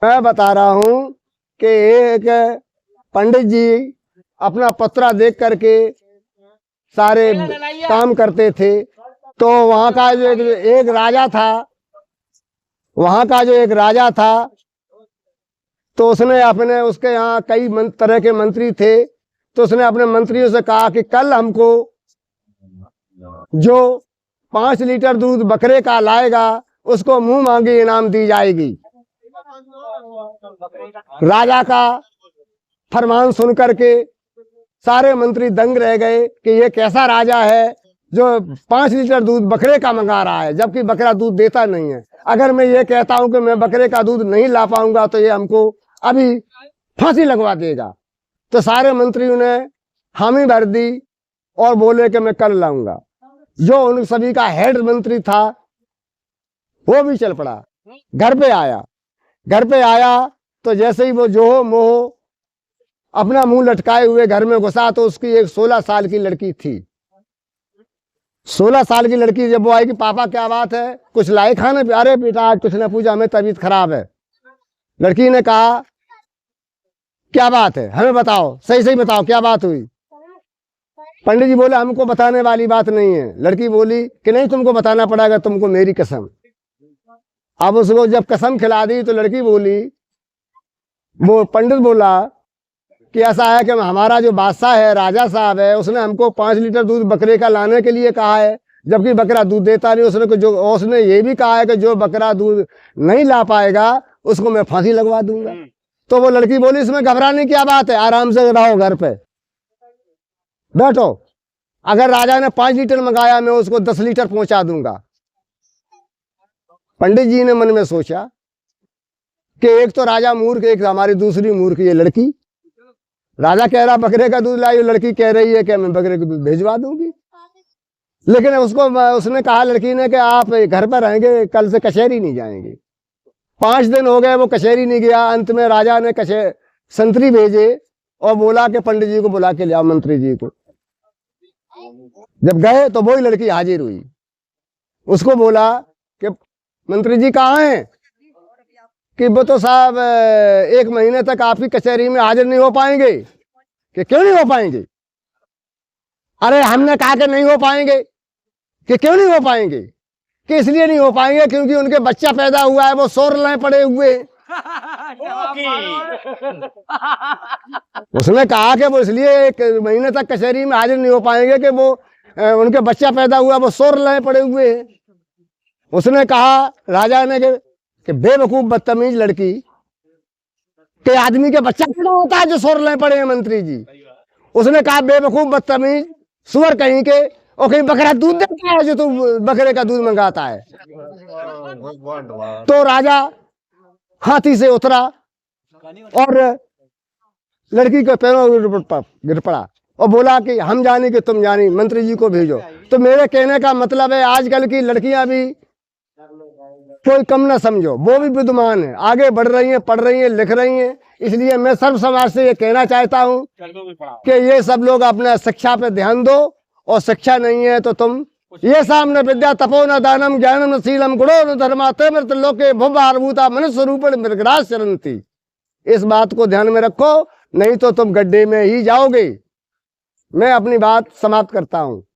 मैं बता रहा हूँ कि एक पंडित जी अपना पत्रा देख करके सारे काम करते थे। तो वहाँ का जो एक राजा था, वहाँ का जो एक राजा था, तो उसने अपने उसके यहाँ कई तरह के मंत्री थे। तो उसने अपने मंत्रियों से कहा कि कल हमको जो 5 लीटर दूध बकरे का लाएगा उसको मुंह मांगी इनाम दी जाएगी। राजा का फरमान सुन करके सारे मंत्री दंग रह गए कि ये कैसा राजा है जो 5 लीटर दूध बकरे का मंगा रहा है, जबकि बकरा दूध देता नहीं है। अगर मैं ये कहता हूं कि मैं बकरे का दूध नहीं ला पाऊंगा तो ये हमको अभी फांसी लगवा देगा। तो सारे मंत्रियों ने हामी भर दी और बोले कि मैं कल लाऊंगा। जो उन सभी का हेड मंत्री था वो भी चल पड़ा, घर पे आया। तो जैसे ही वो जोहो मोहो अपना मुंह लटकाए हुए घर में घुसा तो उसकी एक 16 साल की लड़की थी। 16 साल की लड़की जब वो आई कि पापा क्या बात है, कुछ लाए खाने पे? अरे बेटा आज कुछ न पूछा, हमें तबीयत खराब है। लड़की ने कहा क्या बात है, हमें बताओ, सही सही बताओ क्या बात हुई। पंडित जी बोले हमको बताने वाली बात नहीं है। लड़की बोली कि नहीं तुमको बताना पड़ेगा, तुमको मेरी कसम। अब उसको जब कसम खिला दी तो लड़की बोली, वो पंडित बोला कि ऐसा है कि हमारा जो बादशाह है, राजा साहब है, उसने हमको 5 लीटर दूध बकरे का लाने के लिए कहा है, जबकि बकरा दूध देता नहीं। उसने ये भी कहा है कि जो बकरा दूध नहीं ला पाएगा उसको मैं फांसी लगवा दूंगा। तो वो लड़की बोली इसमें घबराने की क्या बात है, आराम से रहो, घर पे बैठो। अगर राजा ने 5 लीटर मंगाया मैं उसको 10 लीटर पहुंचा दूंगा। पंडित जी ने मन में सोचा कि एक तो राजा मूर्ख, एक हमारी दूसरी मूर्ख ये लड़की। राजा कह रहा बकरे का दूध लाई, लड़की कह रही है कि मैं बकरे का दूध भिजवा दूंगी। लेकिन उसने कहा लड़की ने कि आप घर पर रहेंगे, कल से कचहरी नहीं जाएंगे। 5 दिन हो गए वो कचहरी नहीं गया। अंत में राजा ने संतरी भेजे और बोला कि पंडित जी को बुला के ले आओ, मंत्री जी को। जब गए तो वही लड़की हाजिर हुई। उसको बोला कि मंत्री जी कहाँ हैं? कि वो तो साहब 1 महीने तक आपकी कचहरी में हाजिर नहीं हो पाएंगे। कि क्यों नहीं हो पाएंगे? अरे हमने कहा कि नहीं हो पाएंगे। कि क्यों नहीं हो पाएंगे? कि इसलिए नहीं हो पाएंगे क्योंकि उनके बच्चा पैदा हुआ है, वो सोरलें पड़े हुए। उसने कहा कि वो इसलिए 1 महीने तक कचहरी में हाजिर नहीं हो पाएंगे कि वो उनके बच्चा पैदा हुआ, वो सोरलें पड़े हुए। उसने कहा राजा ने कि बेवकूफ बदतमीज लड़की, के आदमी के बच्चा पैदा होता है जो सोरलें पड़े हैं मंत्री जी। उसने कहा बेवकूफ बदतमीज सुअर कहीं के, और कहीं बकरा दूध देता है जो तू बकरे का दूध मंगाता है। तो राजा हाथी से उतरा और लड़की के पैरों पर गिर पड़ा और बोला कि हम जाने कि तुम जानी, मंत्री जी को भेजो। तो मेरे कहने का मतलब है आजकल की लड़कियां भी कोई कम ना समझो, वो भी विद्वान है, आगे बढ़ रही हैं, पढ़ रही हैं, लिख रही हैं। इसलिए मैं सर्व समाज से ये कहना चाहता हूँ कि ये सब लोग अपने शिक्षा पे ध्यान दो, और शिक्षा नहीं है तो तुम ये सामने विद्या तपो न दानम ज्ञानम न शीलम गुणो न धर्मा ते मृत लोके भूभारभूता मनुष्य रूपण मृगराज चरंती। इस बात को ध्यान में रखो, नहीं तो तुम गड्ढे में ही जाओगे। मैं अपनी बात समाप्त करता हूँ।